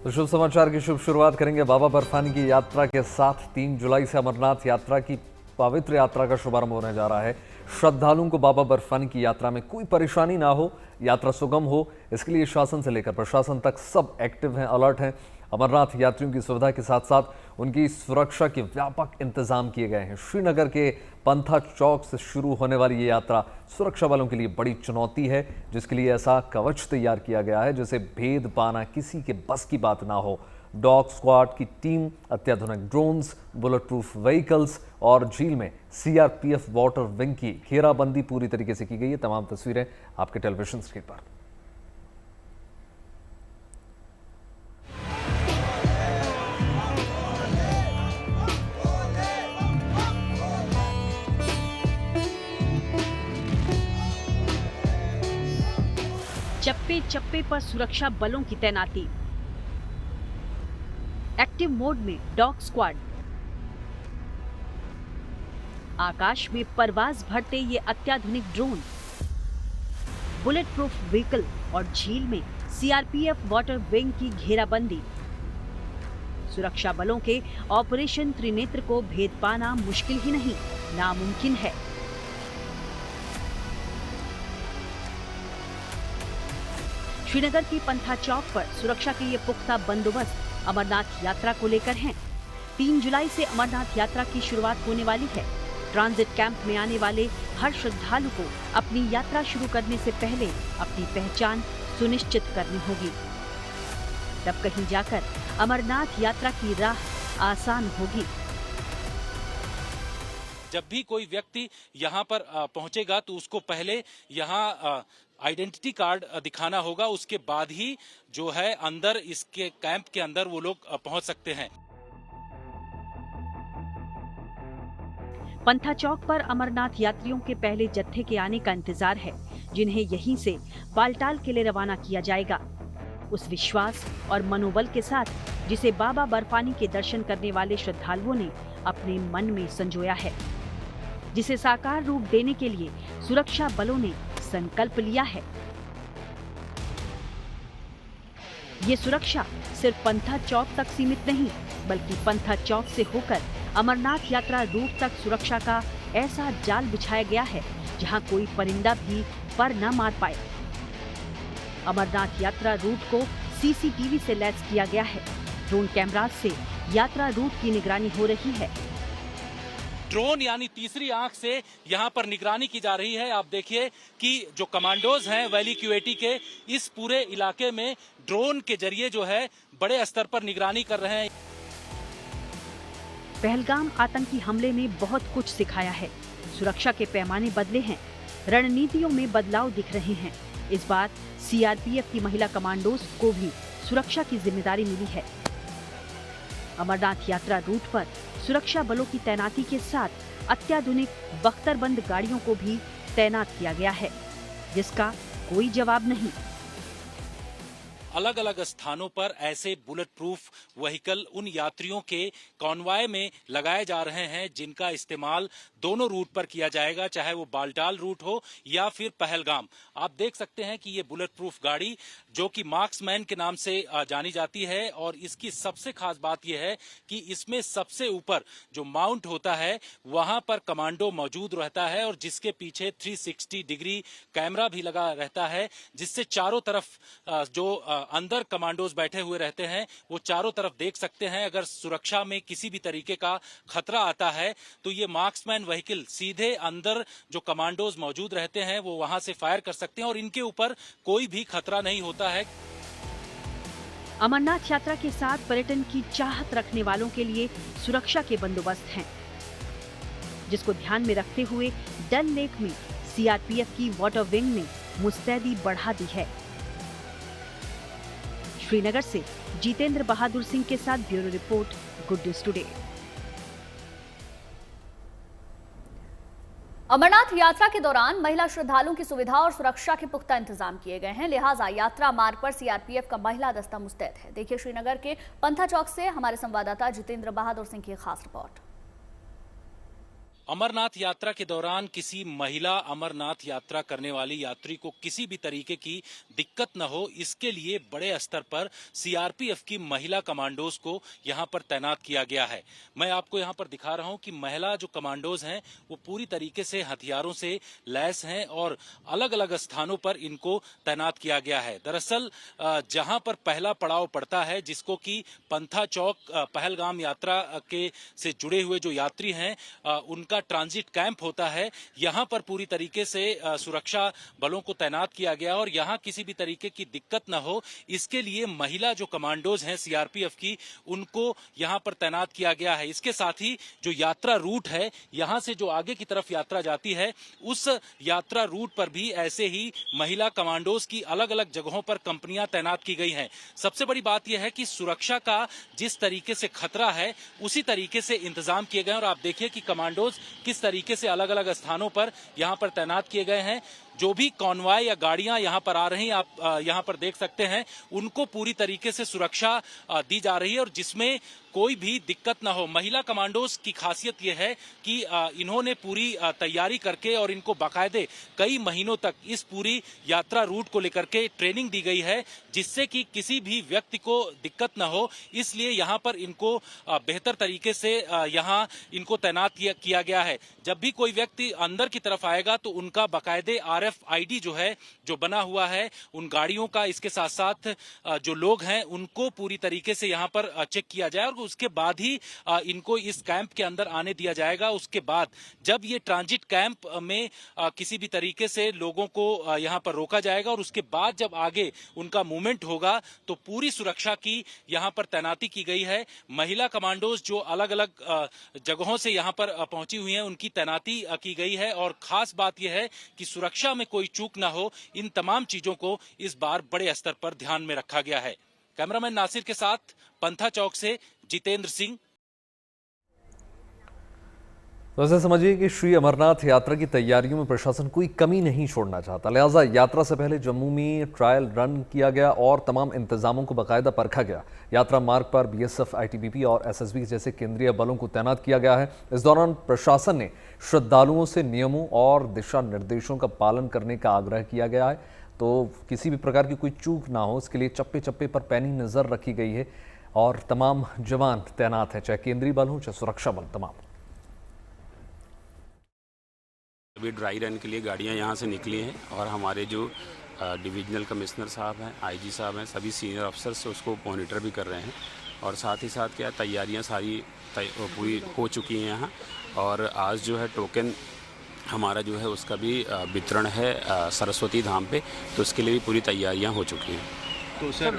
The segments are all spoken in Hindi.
तो शुभ समाचार की शुभ शुरुआत करेंगे बाबा बर्फानी की यात्रा के साथ। 3 जुलाई से अमरनाथ यात्रा की पवित्र यात्रा का शुभारंभ होने जा रहा है। श्रद्धालुओं को बाबा बर्फानी की यात्रा में कोई परेशानी ना हो, यात्रा सुगम हो, इसके लिए शासन से लेकर प्रशासन तक सब एक्टिव हैं, अलर्ट हैं। अमरनाथ यात्रियों की सुविधा के साथ साथ उनकी सुरक्षा के व्यापक इंतजाम किए गए हैं। श्रीनगर के पंथा चौक से शुरू होने वाली ये यात्रा सुरक्षा बलों के लिए बड़ी चुनौती है, जिसके लिए ऐसा कवच तैयार किया गया है जिसे भेद पाना किसी के बस की बात ना हो। डॉग स्क्वाड की टीम, अत्याधुनिक ड्रोन्स, बुलेट प्रूफ व्हीकल्स और झील में सीआरपीएफ वाटर विंग की घेराबंदी पूरी तरीके से की गई है। तमाम तस्वीरें आपके टेलीविजन स्क्रीन पर। चप्पे चप्पे पर सुरक्षा बलों की तैनाती। एक्टिव मोड में डॉग स्क्वाड। आकाश में परवाज भरते ये अत्याधुनिक ड्रोन, बुलेट प्रूफ व्हीकल और झील में सीआरपीएफ वाटर विंग की घेराबंदी। सुरक्षा बलों के ऑपरेशन त्रिनेत्र को भेद पाना मुश्किल ही नहीं, नामुमकिन है। श्रीनगर की पंथा चौक पर सुरक्षा के ये पुख्ता बंदोबस्त अमरनाथ यात्रा को लेकर हैं। 3 जुलाई से अमरनाथ यात्रा की शुरुआत होने वाली है। ट्रांजिट कैंप में आने वाले हर श्रद्धालु को अपनी यात्रा शुरू करने से पहले अपनी पहचान सुनिश्चित करनी होगी। तब कहीं जाकर अमरनाथ यात्रा की राह आसान होगी। जब भी कोई व्यक्ति यहाँ पर पहुंचेगा तो उसको पहले यहाँ आइडेंटिटी कार्ड दिखाना होगा, उसके बाद ही जो है अंदर इसके कैंप के अंदर वो लोग पहुंच सकते हैं। पंथा चौक पर अमरनाथ यात्रियों के पहले जत्थे के आने का इंतजार है, जिन्हें यहीं से बालटाल के लिए रवाना किया जाएगा। उस विश्वास और मनोबल के साथ जिसे बाबा बर्फानी के दर्शन करने वाले श्रद्धालुओं ने अपने मन में संजोया है, जिसे साकार रूप देने के लिए सुरक्षा बलों ने संकल्प लिया है। ये सुरक्षा सिर्फ पंथा चौक तक सीमित नहीं, बल्कि पंथा चौक से होकर अमरनाथ यात्रा रूट तक सुरक्षा का ऐसा जाल बिछाया गया है जहां कोई परिंदा भी पर न मार पाए। अमरनाथ यात्रा रूट को सीसीटीवी से लैस किया गया है। ड्रोन कैमरा से यात्रा रूट की निगरानी हो रही है। ड्रोन यानी तीसरी आंख से यहाँ पर निगरानी की जा रही है। आप देखिए कि जो कमांडोज हैं वैली क्यूएटी के इस पूरे इलाके में ड्रोन के जरिए जो है बड़े स्तर पर निगरानी कर रहे हैं। पहलगाम आतंकी हमले ने बहुत कुछ सिखाया है। सुरक्षा के पैमाने बदले हैं, रणनीतियों में बदलाव दिख रहे हैं। इस बार सीआरपीएफ की महिला कमांडोज को भी सुरक्षा की जिम्मेदारी मिली है। अमरनाथ यात्रा रूट पर सुरक्षा बलों की तैनाती के साथ अत्याधुनिक बख्तरबंद गाड़ियों को भी तैनात किया गया है, जिसका कोई जवाब नहीं। अलग अलग स्थानों पर ऐसे बुलेट प्रूफ व्हीकल उन यात्रियों के कॉन्वॉय में लगाए जा रहे हैं जिनका इस्तेमाल दोनों रूट पर किया जाएगा, चाहे वो बालटाल रूट हो या फिर पहलगाम। आप देख सकते हैं कि ये बुलेट प्रूफ गाड़ी जो कि मार्क्समैन के नाम से जानी जाती है, और इसकी सबसे खास बात यह है कि इसमें सबसे ऊपर जो माउंट होता है वहां पर कमांडो मौजूद रहता है, और जिसके पीछे 360 डिग्री कैमरा भी लगा रहता है, जिससे चारों तरफ जो अंदर कमांडोज बैठे हुए रहते हैं वो चारों तरफ देख सकते हैं। अगर सुरक्षा में किसी भी तरीके का खतरा आता है तो ये मार्क्समैन व्हीकल सीधे अंदर जो कमांडोज मौजूद रहते हैं वो वहां से फायर कर सकते हैं, और इनके ऊपर कोई भी खतरा नहीं होता है। अमरनाथ यात्रा के साथ पर्यटन की चाहत रखने वालों के लिए सुरक्षा के बंदोबस्त हैं, जिसको ध्यान में रखते हुए डल लेक में सीआरपीएफ की वाटर विंग ने मुस्तैदी बढ़ा दी है। श्रीनगर से जितेंद्र बहादुर सिंह के साथ bureau report, good news today. Amarnath यात्रा के दौरान महिला श्रद्धालुओं की सुविधा और सुरक्षा के पुख्ता इंतजाम किए गए हैं, लिहाजा यात्रा मार्ग पर सीआरपीएफ का महिला दस्ता मुस्तैद है। देखिए श्रीनगर के पंथा चौक से हमारे संवाददाता जितेंद्र बहादुर सिंह की खास रिपोर्ट। अमरनाथ यात्रा के दौरान किसी महिला अमरनाथ यात्रा करने वाली यात्री को किसी भी तरीके की दिक्कत न हो, इसके लिए बड़े स्तर पर सीआरपीएफ की महिला कमांडोज को यहां पर तैनात किया गया है। मैं आपको यहां पर दिखा रहा हूं कि महिला जो कमांडोज हैं वो पूरी तरीके से हथियारों से लैस हैं और अलग अलग स्थानों पर इनको तैनात किया गया है। दरअसल जहां पर पहला पड़ाव पड़ता है, जिसको कि पंथा चौक पहलगाम यात्रा के से जुड़े हुए जो यात्री हैं उनका ट्रांजिट कैंप होता है, यहां पर पूरी तरीके से सुरक्षा बलों को तैनात किया गया और यहां किसी भी तरीके की दिक्कत न हो, इसके लिए महिला जो कमांडोज हैं सीआरपीएफ की, उनको यहां पर तैनात किया गया है। इसके साथ ही जो यात्रा रूट है, यहां से जो आगे की तरफ यात्रा जाती है, उस यात्रा रूट पर भी ऐसे ही महिला कमांडोज की अलग अलग जगहों पर कंपनियां तैनात की गई हैं। सबसे बड़ी बात यह है कि सुरक्षा का जिस तरीके से खतरा है, उसी तरीके से इंतजाम किए गए और आप देखिए कि कमांडोज किस तरीके से अलग अलग स्थानों पर यहां पर तैनात किए गए हैं। जो भी कॉन्वॉय या गाड़ियां यहां पर आ रही हैं, आप यहां पर देख सकते हैं, उनको पूरी तरीके से सुरक्षा दी जा रही है और जिसमें कोई भी दिक्कत ना हो। महिला कमांडोज की खासियत यह है कि इन्होंने पूरी तैयारी करके और इनको बाकायदे कई महीनों तक इस पूरी यात्रा रूट को लेकर के ट्रेनिंग दी गई है, जिससे कि किसी भी व्यक्ति को दिक्कत ना हो। इसलिए यहाँ पर इनको बेहतर तरीके से यहाँ इनको तैनात किया गया है। जब भी कोई व्यक्ति अंदर की तरफ आएगा तो उनका बाकायदे RFID जो है, जो बना हुआ है उन गाड़ियों का, इसके साथ साथ जो लोग हैं उनको पूरी तरीके से यहाँ पर चेक किया जाए और उसके बाद ही इनको इस कैंप के अंदर आने दिया जाएगा। उसके बाद जब ये ट्रांजिट कैंप में किसी भी तरीके से लोगों को यहाँ पर रोका जाएगा और उसके बाद जब आगे उनका मूवमेंट होगा तो पूरी सुरक्षा की यहाँ पर तैनाती की गई है। महिला कमांडोज जो अलग अलग जगहों से यहाँ पर पहुंची हुई हैं, उनकी तैनाती की गई है और खास बात यह है कि सुरक्षा में कोई चूक ना हो, इन तमाम चीजों को इस बार बड़े स्तर पर ध्यान में रखा गया है। कैमरामैन नासिर के साथ पंथा चौक से जितेंद्र सिंह। तो ऐसे समझिए कि श्री अमरनाथ यात्रा की तैयारियों में प्रशासन कोई कमी नहीं छोड़ना चाहता, लिहाजा यात्रा से पहले जम्मू में ट्रायल रन किया गया और तमाम इंतजामों को बाकायदा परखा गया। यात्रा मार्ग पर BSF, ITBP और SSB जैसे केंद्रीय बलों को तैनात किया गया है। इस दौरान प्रशासन ने श्रद्धालुओं से नियमों और दिशा निर्देशों का पालन करने का आग्रह किया गया है, तो किसी भी प्रकार की कोई चूक ना हो, इसके लिए चप्पे चप्पे पर पैनी नजर रखी गई है और तमाम जवान तैनात हैं, चाहे केंद्रीय बल हो चाहे सुरक्षा बल, तमाम। अभी ड्राई रन के लिए गाड़ियां यहां से निकली हैं और हमारे जो डिविजनल कमिश्नर साहब हैं, IG साहब हैं, सभी सीनियर अफसर्स उसको मॉनिटर भी कर रहे हैं और साथ ही साथ क्या तैयारियां सारी पूरी हो चुकी हैं यहाँ। और आज जो है टोकन हमारा जो है उसका भी वितरण है सरस्वती धाम पे, तो उसके लिए भी पूरी तैयारियां हो चुकी हैं। तो सर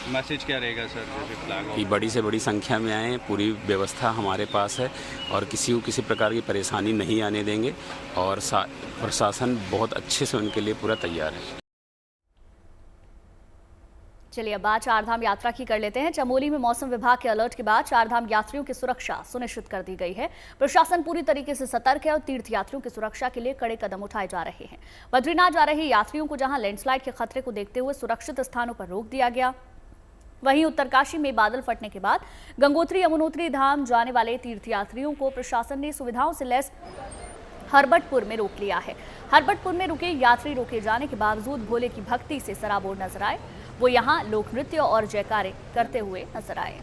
मैसेज क्या रहेगा सर, जैसे फ्लैग कि बड़ी से बड़ी संख्या में आएँ, पूरी व्यवस्था हमारे पास है और किसी को किसी प्रकार की परेशानी नहीं आने देंगे और प्रशासन बहुत अच्छे से उनके लिए पूरा तैयार है। चलिए अब बात चारधाम यात्रा की कर लेते हैं। चमोली में मौसम विभाग के अलर्ट के बाद चारधाम यात्रियों की सुरक्षा सुनिश्चित कर दी गई है। प्रशासन पूरी तरीके से सतर्क है और तीर्थ यात्रियों की सुरक्षा के लिए कड़े कदम उठाए जा रहे हैं। बद्रीनाथ जा रहे यात्रियों को जहां लैंडस्लाइड के खतरे को देखते हुए सुरक्षित स्थानों पर रोक दिया गया, वहीं उत्तरकाशी में बादल फटने के बाद गंगोत्री यमुनोत्री धाम जाने वाले तीर्थयात्रियों को प्रशासन ने सुविधाओं से लैस हरबटपुर में रोक लिया है। हरबटपुर में रुके यात्री रोके जाने के बावजूद भोले की भक्ति से सराबोर नजर आए। वो यहाँ लोक नृत्य और जयकारे करते हुए नजर आए।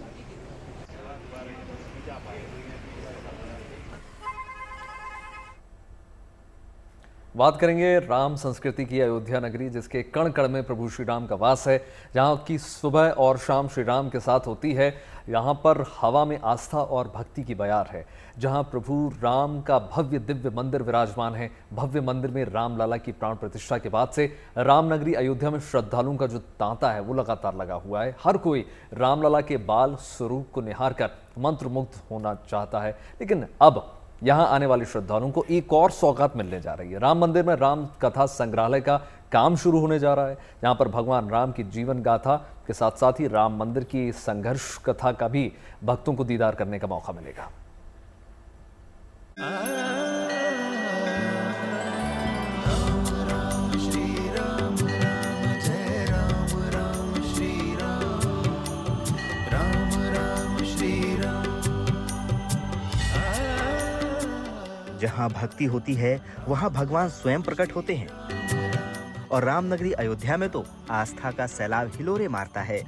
बात करेंगे राम संस्कृति की अयोध्या नगरी, जिसके कण कण में प्रभु श्री राम का वास है, जहां की सुबह और शाम श्री राम के साथ होती है। यहाँ पर हवा में आस्था और भक्ति की बयार है, जहां प्रभु राम का भव्य दिव्य मंदिर विराजमान है। भव्य मंदिर में रामलला की प्राण प्रतिष्ठा के बाद से रामनगरी अयोध्या में श्रद्धालुओं का जो तांता है वो लगातार लगा हुआ है। हर कोई रामलला के बाल स्वरूप को निहार कर मंत्रमुग्ध होना चाहता है, लेकिन अब यहाँ आने वाले श्रद्धालुओं को एक और सौगात मिलने जा रही है। राम मंदिर में राम कथा संग्रहालय का काम शुरू होने जा रहा है, जहाँ पर भगवान राम की जीवन गाथा के साथ साथ ही राम मंदिर की संघर्ष कथा का भी भक्तों को दीदार करने का मौका मिलेगा। जहां भक्ति होती है वहां भगवान स्वयं प्रकट होते हैं। और रामनगरी अयोध्या में तो आस्था का सैलाब हिलोरे मारता है।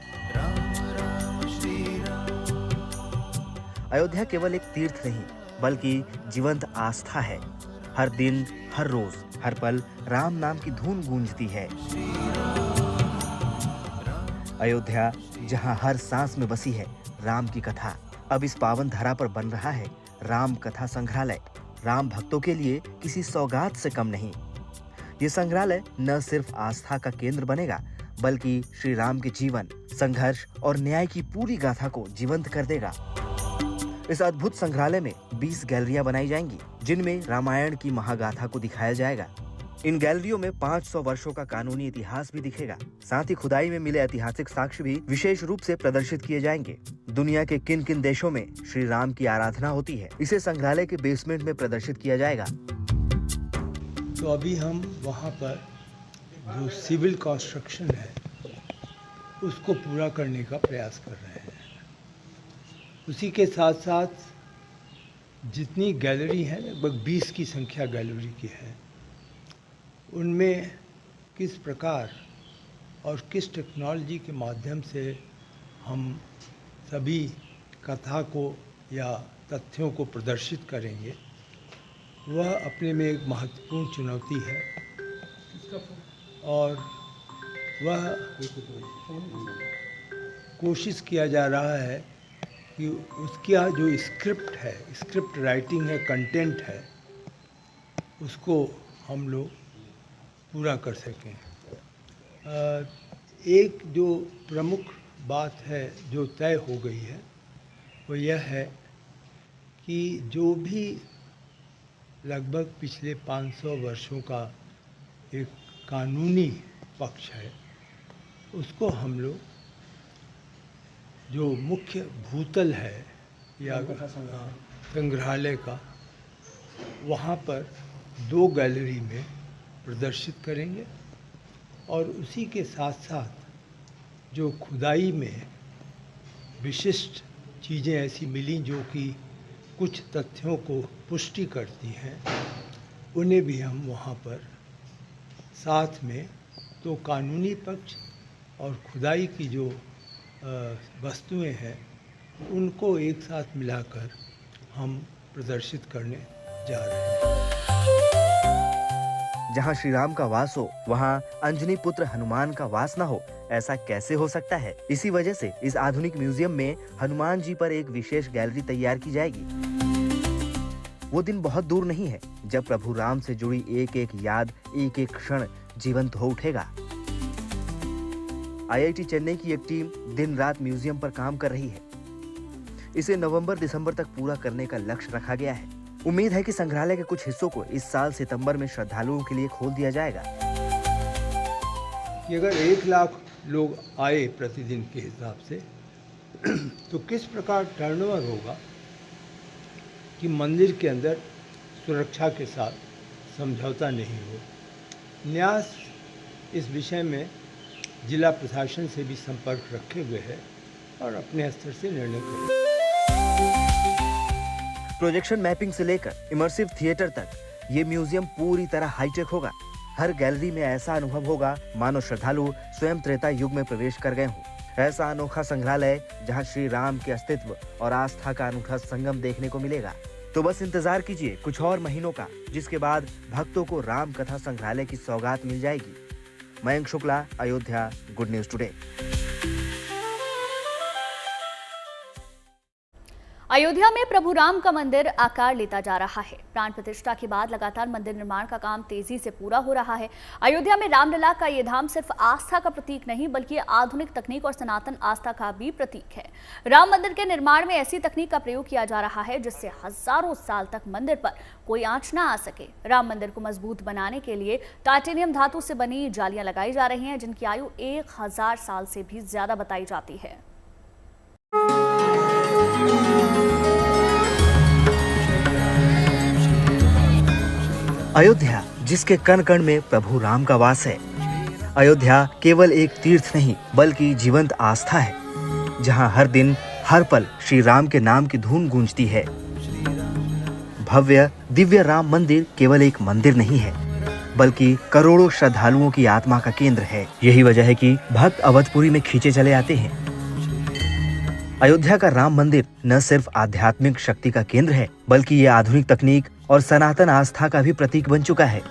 अयोध्या केवल एक तीर्थ नहीं बल्कि जीवंत आस्था है। हर दिन, हर रोज, हर पल राम नाम की धून गूंजती है। अयोध्या जहां हर सांस में बसी है राम की कथा, अब इस पावन धरा पर बन रहा है राम कथा संग्रहालय। राम भक्तों के लिए किसी सौगात से कम नहीं। ये संग्रहालय न सिर्फ आस्था का केंद्र बनेगा बल्कि श्री राम के जीवन, संघर्ष और न्याय की पूरी गाथा को जीवंत कर देगा। इस अद्भुत संग्रहालय में 20 गैलरियां बनाई जाएंगी जिनमें रामायण की महागाथा को दिखाया जाएगा। इन गैलरियों में 500 वर्षों का कानूनी इतिहास भी दिखेगा। साथ ही खुदाई में मिले ऐतिहासिक साक्ष्य भी विशेष रूप से प्रदर्शित किए जाएंगे। दुनिया के किन किन देशों में श्री राम की आराधना होती है, इसे संग्रहालय के बेसमेंट में प्रदर्शित किया जाएगा। तो अभी हम वहाँ पर जो सिविल कंस्ट्रक्शन है उसको पूरा करने का प्रयास कर रहे हैं। उसी के साथ साथ जितनी गैलरी है, लगभग 20 की संख्या गैलरी की है, उनमें किस प्रकार और किस टेक्नोलॉजी के माध्यम से हम सभी कथा को या तथ्यों को प्रदर्शित करेंगे, वह अपने में एक महत्वपूर्ण चुनौती है। और वह कोशिश किया जा रहा है कि उसका जो स्क्रिप्ट है, स्क्रिप्ट राइटिंग है, कंटेंट है, उसको हम लोग पूरा कर सकें। एक जो प्रमुख बात है जो तय हो गई है वो यह है कि जो भी लगभग पिछले 500 वर्षों का एक कानूनी पक्ष है उसको हम लोग जो मुख्य भूतल है या संग्रहालय का, वहाँ पर 2 गैलरी में प्रदर्शित करेंगे। और उसी के साथ साथ जो खुदाई में विशिष्ट चीज़ें ऐसी मिली जो कि कुछ तथ्यों को पुष्टि करती हैं, उन्हें भी हम वहाँ पर साथ में तो कानूनी पक्ष और खुदाई की जो वस्तुएं हैं उनको एक साथ मिलाकर हम प्रदर्शित करने जा रहे हैं। जहां श्री राम का वास हो वहां अंजनी पुत्र हनुमान का वास न हो, ऐसा कैसे हो सकता है? इसी वजह से इस आधुनिक म्यूजियम में हनुमान जी पर एक विशेष गैलरी तैयार की जाएगी। वो दिन बहुत दूर नहीं है जब प्रभु राम से जुड़ी एक एक याद, एक एक क्षण जीवंत हो उठेगा। IIT चेन्नई की एक टीम दिन रात म्यूजियम पर काम कर रही है। इसे नवंबर-दिसंबर तक पूरा करने का लक्ष्य रखा गया है। उम्मीद है कि संग्रहालय के कुछ हिस्सों को इस साल सितंबर में श्रद्धालुओं के लिए खोल दिया जाएगा। कि अगर 1 लाख लोग आए प्रतिदिन के हिसाब से तो किस प्रकार टर्नओवर होगा कि मंदिर के अंदर सुरक्षा के साथ समझौता नहीं हो। न्यास इस विषय में जिला प्रशासन से भी संपर्क रखे हुए है और अपने स्तर से निर्णय करें। प्रोजेक्शन मैपिंग से लेकर इमर्सिव थिएटर तक ये म्यूजियम पूरी तरह हाईटेक होगा। हर गैलरी में ऐसा अनुभव होगा मानो श्रद्धालु स्वयं त्रेता युग में प्रवेश कर गए हों। ऐसा अनोखा संग्रहालय जहां श्री राम के अस्तित्व और आस्था का अनूठा संगम देखने को मिलेगा। तो बस इंतजार कीजिए कुछ और महीनों का, जिसके बाद भक्तों को राम कथा संग्रहालय की सौगात मिल जाएगी। Mayank Shukla, Ayodhya, good news today. Ayodhya में प्रभु राम का मंदिर आकार लेता जा रहा है। प्राण प्रतिष्ठा के बाद लगातार मंदिर निर्माण का काम तेजी से पूरा हो रहा है। अयोध्या में रामलला का ये धाम सिर्फ आस्था का प्रतीक नहीं बल्कि आधुनिक तकनीक और सनातन आस्था का भी प्रतीक है। राम मंदिर के निर्माण में ऐसी तकनीक का प्रयोग किया जा रहा है जिससे हजारों साल तक मंदिर पर कोई आंच न आ सके। राम मंदिर को मजबूत बनाने के लिए टाइटेनियम धातु से बनी जालियां लगाई जा रही हैं, जिनकी आयु 1000 साल से भी ज्यादा बताई जाती है। अयोध्या जिसके कण कण में प्रभु राम का वास है। अयोध्या केवल एक तीर्थ नहीं बल्कि जीवंत आस्था है, जहां हर दिन हर पल श्री राम के नाम की धून गूंजती है। भव्य दिव्य राम मंदिर केवल एक मंदिर नहीं है, बल्कि करोड़ों श्रद्धालुओं की आत्मा का केंद्र है। यही वजह है कि भक्त अवधपुरी में खींचे चले आते हैं। अयोध्या का राम मंदिर न सिर्फ आध्यात्मिक शक्ति का केंद्र है, बल्कि ये आधुनिक तकनीक और सनातन आस्था का भी प्रतीक बन चुका है।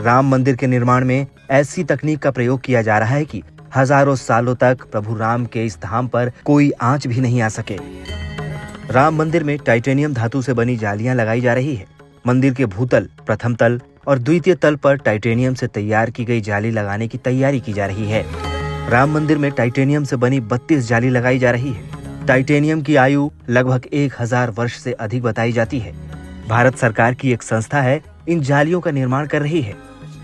राम मंदिर के निर्माण में ऐसी तकनीक का प्रयोग किया जा रहा है कि हजारों सालों तक प्रभु राम के इस धाम पर कोई आंच भी नहीं आ सके। राम मंदिर में टाइटेनियम धातु से बनी जालियां लगाई जा रही है। मंदिर के भूतल, प्रथम तल और द्वितीय तल पर टाइटेनियम से तैयार की गई जाली लगाने की तैयारी की जा रही है। राम मंदिर में टाइटेनियम से बनी 32 जाली लगाई जा रही है। टाइटेनियम की आयु लगभग 1000 वर्ष से अधिक बताई जाती है। भारत सरकार की एक संस्था है इन जालियों का निर्माण कर रही है।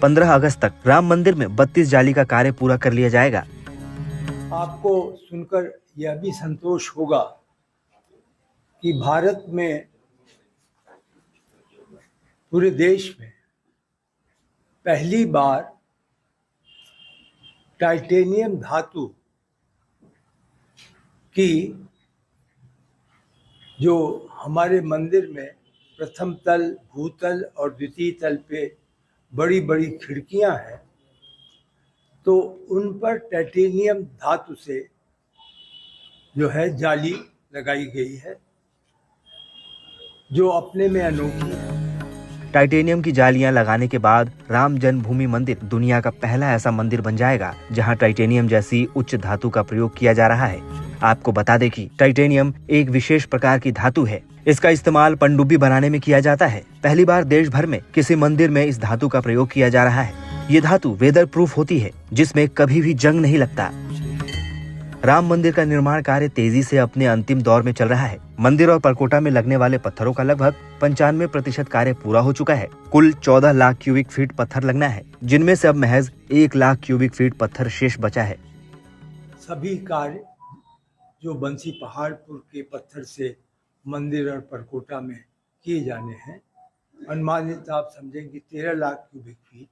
15 अगस्त तक राम मंदिर में 32 जाली का कार्य पूरा कर लिया जाएगा। आपको सुनकर यह भी संतोष होगा कि भारत में, पूरे देश में पहली बार टाइटेनियम धातु की जो हमारे मंदिर में प्रथम तल, भूतल और द्वितीय तल पे बड़ी बड़ी खिड़कियां हैं, तो उन पर टाइटेनियम धातु से जो है जाली लगाई गई है, जो अपने में अनोखी है। टाइटेनियम की जालियां लगाने के बाद राम जन्मभूमि मंदिर दुनिया का पहला ऐसा मंदिर बन जाएगा जहां टाइटेनियम जैसी उच्च धातु का प्रयोग किया जा रहा है। आपको बता दें कि टाइटेनियम एक विशेष प्रकार की धातु है। इसका इस्तेमाल पनडुब्बी बनाने में किया जाता है। पहली बार देश भर में किसी मंदिर में इस धातु का प्रयोग किया जा रहा है। ये धातु वेदर प्रूफ होती है, जिसमें कभी भी जंग नहीं लगता। राम मंदिर का निर्माण कार्य तेजी से अपने अंतिम दौर में चल रहा है। मंदिर और परकोटा में लगने वाले पत्थरों का लगभग 95% कार्य पूरा हो चुका है। कुल 14 लाख क्यूबिक फीट पत्थर लगना है, जिनमें से अब महज 1 लाख क्यूबिक फीट पत्थर शेष बचा है। सभी कार्य जो बंसी पहाड़पुर के पत्थर से मंदिर और परकोटा में किए जाने हैं, अनुमानित आप समझें कि 13 लाख क्यूबिक फीट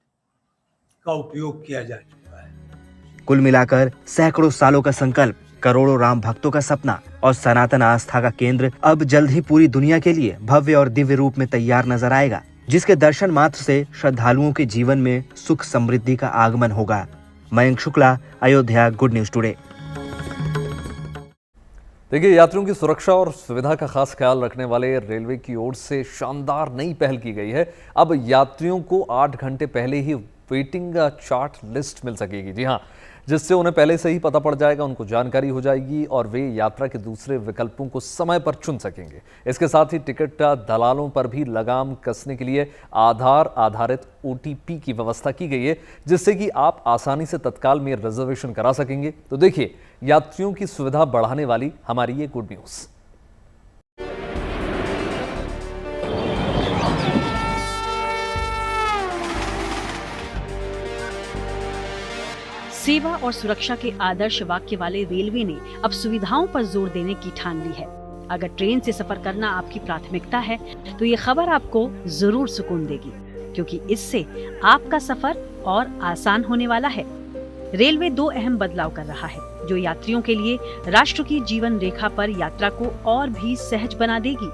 का उपयोग किया जा चुका है। कुल मिलाकर सैकड़ों सालों का संकल्प, करोड़ों राम भक्तों का सपना और सनातन आस्था का केंद्र अब जल्द ही पूरी दुनिया के लिए भव्य और दिव्य रूप में तैयार नजर आएगा, जिसके दर्शन मात्र से श्रद्धालुओं के जीवन में सुख समृद्धि का आगमन होगा। Mayank Shukla, Ayodhya, good news today. देखिए, यात्रियों की सुरक्षा और सुविधा का खास ख्याल रखने वाले रेलवे की ओर से शानदार नई पहल की गई है। अब यात्रियों को 8 घंटे पहले ही वेटिंग चार्ट लिस्ट मिल सकेगी। जी हाँ, जिससे उन्हें पहले से ही पता पड़ जाएगा, उनको जानकारी हो जाएगी और वे यात्रा के दूसरे विकल्पों को समय पर चुन सकेंगे। इसके साथ ही टिकट दलालों पर भी लगाम कसने के लिए आधार आधारित OTP की व्यवस्था की गई है, जिससे कि आप आसानी से तत्काल में रिजर्वेशन करा सकेंगे। तो देखिए, यात्रियों की सुविधा बढ़ाने वाली हमारी ये गुड न्यूज़। सेवा और सुरक्षा के आदर्श वाक्य वाले रेलवे ने अब सुविधाओं पर जोर देने की ठान ली है। अगर ट्रेन से सफर करना आपकी प्राथमिकता है, तो ये खबर आपको जरूर सुकून देगी, क्योंकि इससे आपका सफर और आसान होने वाला है। रेलवे 2 अहम बदलाव कर रहा है, जो यात्रियों के लिए राष्ट्र की जीवन रेखा पर यात्रा को और भी सहज बना देगी।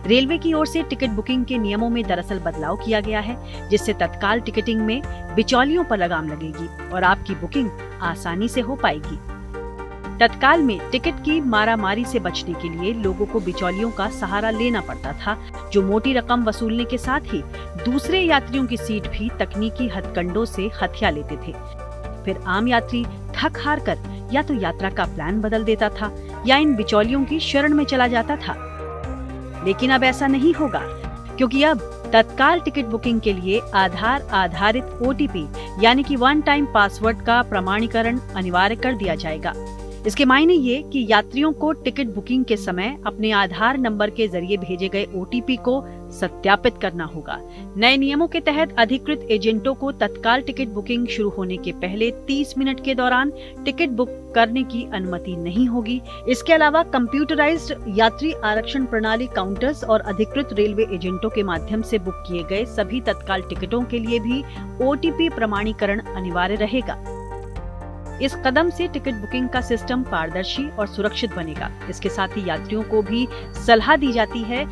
रेलवे की ओर से टिकट बुकिंग के नियमों में दरअसल बदलाव किया गया है, जिससे तत्काल टिकटिंग में बिचौलियों पर लगाम लगेगी और आपकी बुकिंग आसानी से हो पाएगी। तत्काल में टिकट की मारामारी से बचने के लिए लोगों को बिचौलियों का सहारा लेना पड़ता था, जो मोटी रकम वसूलने के साथ ही दूसरे यात्रियों की सीट भी तकनीकी हथकंडों से हथिया लेते थे। फिर आम यात्री थक हार कर या तो यात्रा का प्लान बदल देता था या इन बिचौलियों की शरण में चला जाता था। लेकिन अब ऐसा नहीं होगा, क्योंकि अब तत्काल टिकट बुकिंग के लिए आधार आधारित OTP यानी कि 1 टाइम पासवर्ड का प्रमाणीकरण अनिवार्य कर दिया जाएगा। इसके मायने ये कि यात्रियों को टिकट बुकिंग के समय अपने आधार नंबर के जरिए भेजे गए OTP को सत्यापित करना होगा। नए नियमों के तहत अधिकृत एजेंटों को तत्काल टिकट बुकिंग शुरू होने के पहले 30 मिनट के दौरान टिकट बुक करने की अनुमति नहीं होगी। इसके अलावा कंप्यूटराइज्ड यात्री आरक्षण प्रणाली काउंटर्स और अधिकृत रेलवे एजेंटों के माध्यम से बुक किए गए सभी तत्काल टिकटों के लिए भी OTP प्रमाणीकरण अनिवार्य रहेगा। इस कदम से टिकट बुकिंग का सिस्टम पारदर्शी और सुरक्षित बनेगा। इसके साथ ही यात्रियों को भी सलाह दी जाती है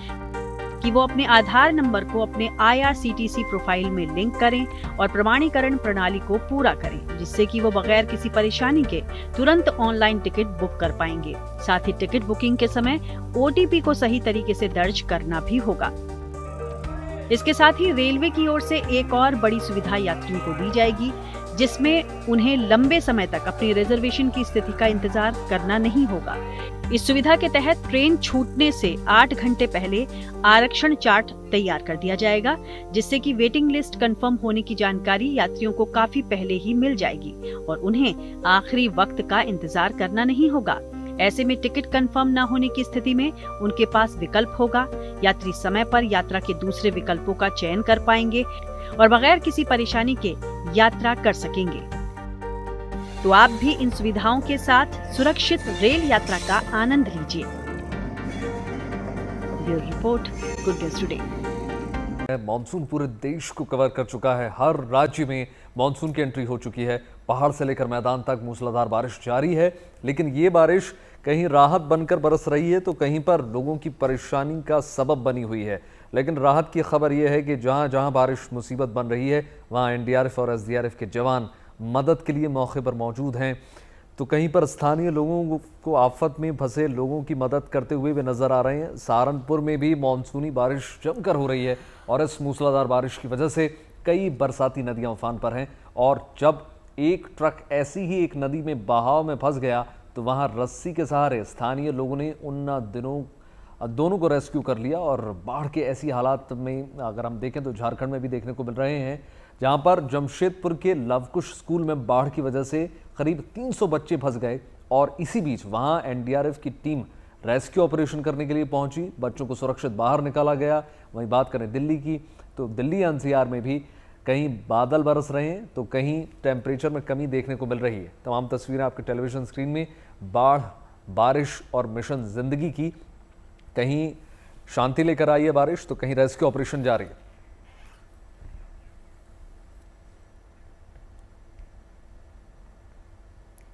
कि वो अपने आधार नंबर को अपने IRCTC प्रोफाइल में लिंक करें और प्रमाणीकरण प्रणाली को पूरा करें, जिससे कि वो बगैर किसी परेशानी के तुरंत ऑनलाइन टिकट बुक कर पाएंगे। साथ ही टिकट बुकिंग के समय OTP को सही तरीके से दर्ज करना भी होगा। इसके साथ ही रेलवे की ओर से एक और बड़ी सुविधा यात्रियों को दी जाएगी, जिसमें उन्हें लंबे समय तक अपनी रिजर्वेशन की स्थिति का इंतजार करना नहीं होगा। इस सुविधा के तहत ट्रेन छूटने से 8 घंटे पहले आरक्षण चार्ट तैयार कर दिया जाएगा, जिससे कि वेटिंग लिस्ट कंफर्म होने की जानकारी यात्रियों को काफी पहले ही मिल जाएगी और उन्हें आखिरी वक्त का इंतजार करना नहीं होगा। ऐसे में टिकट कंफर्म न होने की स्थिति में उनके पास विकल्प होगा। यात्री समय पर यात्रा के दूसरे विकल्पों का चयन कर पाएंगे और बगैर किसी परेशानी के यात्रा कर सकेंगे। तो आप भी इन सुविधाओं के साथ सुरक्षित रेल यात्रा का आनंद लीजिए। Bureau report, good news today. Monsoon पूरे देश को कवर कर चुका है। हर राज्य में मॉनसून की एंट्री हो चुकी है। पहाड़ से लेकर मैदान तक मूसलाधार बारिश जारी है, लेकिन ये बारिश कहीं राहत बनकर बरस रही है तो कहीं पर लोगों की परेशानी का सबब बनी हुई है। लेकिन राहत की खबर यह है कि जहां जहां बारिश मुसीबत बन रही है, वहां NDRF और SDRF के जवान मदद के लिए मौके पर मौजूद हैं। तो कहीं पर स्थानीय लोगों को आफत में फंसे लोगों की मदद करते हुए वे नजर आ रहे हैं। सहारनपुर में भी मानसूनी बारिश जमकर हो रही है और इस मूसलाधार बारिश की वजह से कई बरसाती नदियां उफान पर हैं। और जब एक ट्रक ऐसी ही एक नदी में बहाव में फंस गया तो वहां रस्सी के सहारे स्थानीय लोगों ने उन दोनों को रेस्क्यू कर लिया। और बाढ़ के ऐसी हालात में अगर हम देखें तो झारखंड में भी देखने को मिल रहे हैं, जहां पर जमशेदपुर के लवकुश स्कूल में बाढ़ की वजह से करीब 300 बच्चे फंस गए और इसी बीच वहां NDRF की टीम रेस्क्यू ऑपरेशन करने के लिए पहुंची। बच्चों को सुरक्षित बाहर निकाला गया। वहीं बात करें दिल्ली की, तो दिल्ली NCR में भी कहीं बादल बरस रहे हैं तो कहीं टेम्परेचर में कमी देखने को मिल रही है। तमाम तस्वीरें आपके टेलीविजन स्क्रीन में। बाढ़, बारिश और मिशन जिंदगी की, कहीं शांति लेकर आई है बारिश तो कहीं रेस्क्यू ऑपरेशन जारी है।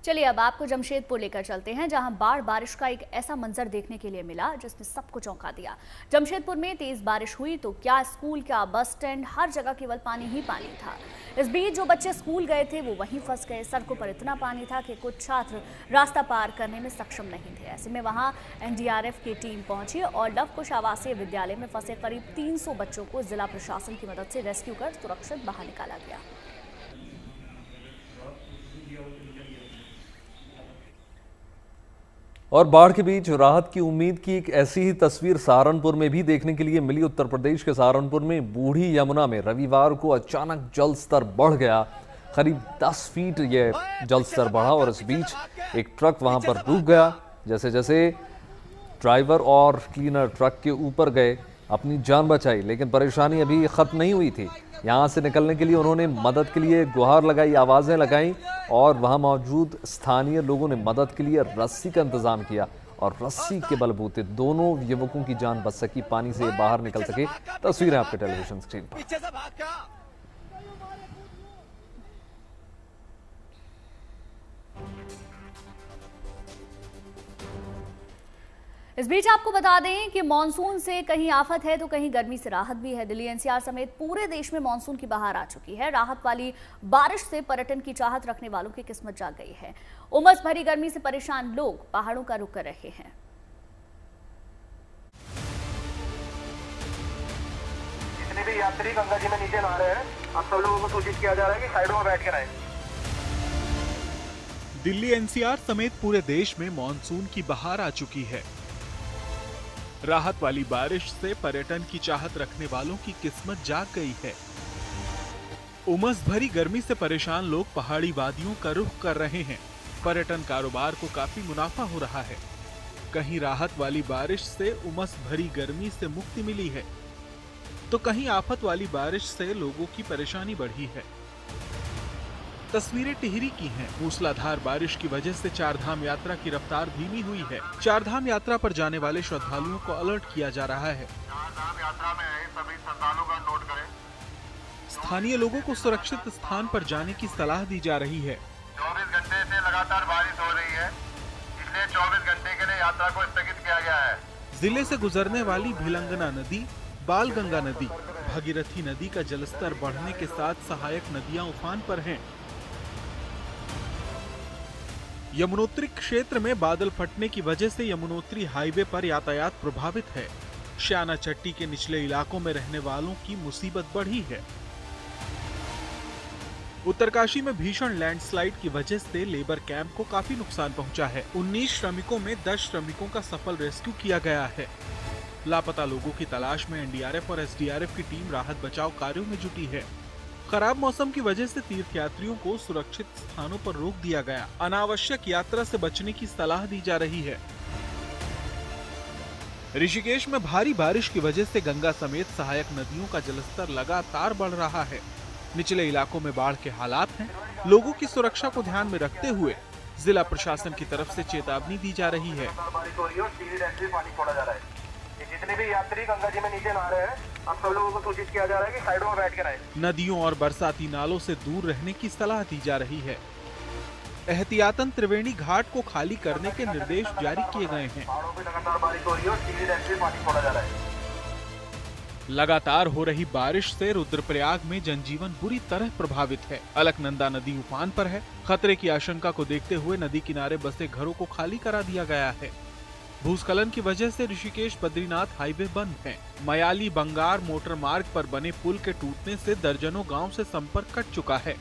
चलिए अब आपको जमशेदपुर लेकर चलते हैं, जहां बाढ़ बारिश का एक ऐसा मंजर देखने के लिए मिला जिसने सबको चौंका दिया। जमशेदपुर में तेज बारिश हुई तो क्या स्कूल, क्या बस स्टैंड, हर जगह केवल पानी ही पानी था। इस बीच जो बच्चे स्कूल गए थे वो वहीं फंस गए। सड़कों पर इतना पानी था कि कुछ छात्र रास्ता पार करने में सक्षम नहीं थे। ऐसे में वहां NDRF की टीम पहुंची और लवकुश आवासीय विद्यालय में फंसे करीब 300 बच्चों को जिला प्रशासन की मदद से रेस्क्यू कर सुरक्षित बाहर निकाला गया। और बाढ़ के बीच राहत की उम्मीद की एक ऐसी ही तस्वीर सहारनपुर में भी देखने के लिए मिली। उत्तर प्रदेश के सहारनपुर में बूढ़ी यमुना में रविवार को अचानक जल स्तर बढ़ गया। करीब 10 फीट ये जल स्तर बढ़ा और इस बीच एक ट्रक वहां पर रुक गया। जैसे जैसे ड्राइवर और क्लीनर ट्रक के ऊपर गए, अपनी जान बचाई, लेकिन परेशानी अभी खत्म नहीं हुई थी। यहाँ से निकलने के लिए उन्होंने मदद के लिए गुहार लगाई, आवाज़ें लगाई और वहाँ मौजूद स्थानीय लोगों ने मदद के लिए रस्सी का इंतजाम किया और रस्सी के बलबूते दोनों युवकों की जान बच सकी, पानी से बाहर निकल सके। तस्वीरें आपके टेलीविजन स्क्रीन पर। इस बीच आपको बता दें कि मानसून से कहीं आफत है तो कहीं गर्मी से राहत भी है। दिल्ली NCR समेत पूरे देश में मानसून की बहार आ चुकी है। राहत वाली बारिश से पर्यटन की चाहत रखने वालों की किस्मत जाग गई है। उमस भरी गर्मी से परेशान लोग पहाड़ों का रुख कर रहे हैं। जितने भी यात्री गंगा जी में नीचे नहा रहे हैं, आप सब लोगों को सूचित किया जा रहा है कि साइडों में बैठ कर आए। दिल्ली NCR समेत पूरे देश में मानसून की बहार आ चुकी है। राहत वाली बारिश से पर्यटन की चाहत रखने वालों की किस्मत जाग गई है। उमस भरी गर्मी से परेशान लोग पहाड़ी वादियों का रुख कर रहे हैं। पर्यटन कारोबार को काफी मुनाफा हो रहा है। कहीं राहत वाली बारिश से उमस भरी गर्मी से मुक्ति मिली है तो कहीं आफत वाली बारिश से लोगों की परेशानी बढ़ी है। तस्वीरें टिहरी की हैं। मूसलाधार बारिश की वजह से चारधाम यात्रा की रफ्तार धीमी हुई है। चारधाम यात्रा पर जाने वाले श्रद्धालुओं को अलर्ट किया जा रहा है। चारधाम यात्रा में आए सभी श्रद्धालुओं का नोट करें। स्थानीय लोगों को सुरक्षित स्थान पर जाने की सलाह दी जा रही है। 24 घंटे से लगातार बारिश हो रही है, इसलिए 24 घंटे के लिए यात्रा को स्थगित किया गया है। जिले से गुजरने वाली भिलंगना नदी, बालगंगा नदी, भागीरथी नदी का जलस्तर बढ़ने के साथ सहायक नदियां उफान पर हैं। यमुनोत्री क्षेत्र में बादल फटने की वजह से यमुनोत्री हाईवे पर यातायात प्रभावित है। श्याना चट्टी के निचले इलाकों में रहने वालों की मुसीबत बढ़ी है। उत्तरकाशी में भीषण लैंडस्लाइड की वजह से लेबर कैंप को काफी नुकसान पहुंचा है। 19 श्रमिकों में 10 श्रमिकों का सफल रेस्क्यू किया गया है। लापता लोगों की तलाश में एनडीआरएफ और एसडीआरएफ की टीम राहत बचाव कार्यों में जुटी है। खराब मौसम की वजह से तीर्थयात्रियों को सुरक्षित स्थानों पर रोक दिया गया। अनावश्यक यात्रा से बचने की सलाह दी जा रही है। ऋषिकेश में भारी बारिश की वजह से गंगा समेत सहायक नदियों का जलस्तर लगातार बढ़ रहा है। निचले इलाकों में बाढ़ के हालात हैं। लोगों की सुरक्षा को ध्यान में रखते हुए जिला प्रशासन की तरफ से चेतावनी दी जा रही है। जितने भी यात्री गंगा जी में नीचे नहा रहे हैं, आप सब लोगों को सूचित किया जा रहा है कि साइडों में बैठ कर आए। नदियों और बरसाती नालों से दूर रहने की सलाह दी जा रही है। एहतियातन त्रिवेणी घाट को खाली करने के निर्देश जारी किए गए हैं। लगातार बारिश हो रही है और सीधी डैम से पानी छोड़ा जा रहा है। लगातार हो रही बारिश से रुद्रप्रयाग में जनजीवन बुरी तरह प्रभावित है। अलकनंदा नदी उफान पर है। खतरे की आशंका को देखते हुए नदी किनारे बसे घरों को खाली करा दिया गया है। भूस्खलन की वजह से ऋषिकेश बद्रीनाथ हाईवे बंद है। मयाली बंगार मोटर मार्ग पर बने पुल के टूटने से दर्जनों गांव से संपर्क कट चुका है।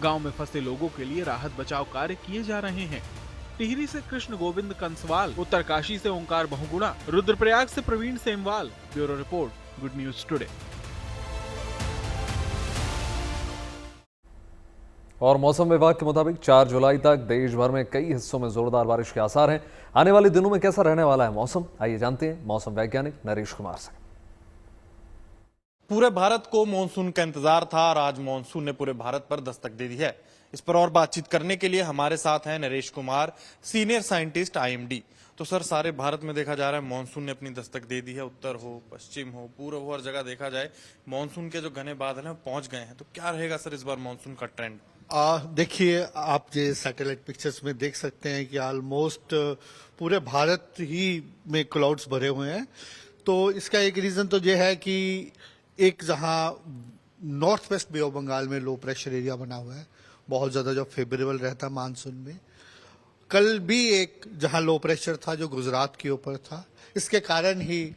गांव में फंसे लोगों के लिए राहत बचाव कार्य किए जा रहे हैं। टिहरी से कृष्ण गोविंद कंसवाल, उत्तरकाशी से ओंकार बहुगुणा, रुद्रप्रयाग से Praveen Semwal. Bureau report, good news today. और मौसम विभाग के मुताबिक 4 जुलाई तक देश भर में कई हिस्सों में जोरदार बारिश के आसार हैं। आने वाले दिनों में कैसा रहने वाला है मौसम, आइए जानते हैं मौसम वैज्ञानिक नरेश कुमार से। पूरे भारत को मानसून का इंतजार था और आज मानसून ने पूरे भारत पर दस्तक दे दी है। इस पर और बातचीत करने के लिए हमारे साथ हैं Naresh Kumar, senior scientist IMD. तो सर, सारे भारत में देखा जा रहा है मानसून ने अपनी दस्तक दे दी है। उत्तर हो, पश्चिम हो, पूर्व हो, हर जगह देखा जाए मानसून के जो घने बादल हैं पहुंच गए हैं। तो क्या रहेगा सर इस बार मानसून का ट्रेंड? देखिए, आप ये सैटेलाइट पिक्चर्स में देख सकते हैं कि ऑलमोस्ट पूरे भारत ही में क्लाउड्स भरे हुए हैं। तो इसका एक रीजन तो ये है कि एक जहां north west bay of Bengal में लो प्रेशर एरिया बना हुआ है, बहुत ज्यादा जो फेवरेबल रहता है मानसून में। कल भी एक जहां लो प्रेशर था जो गुजरात के ऊपर था, इसके कारण ही,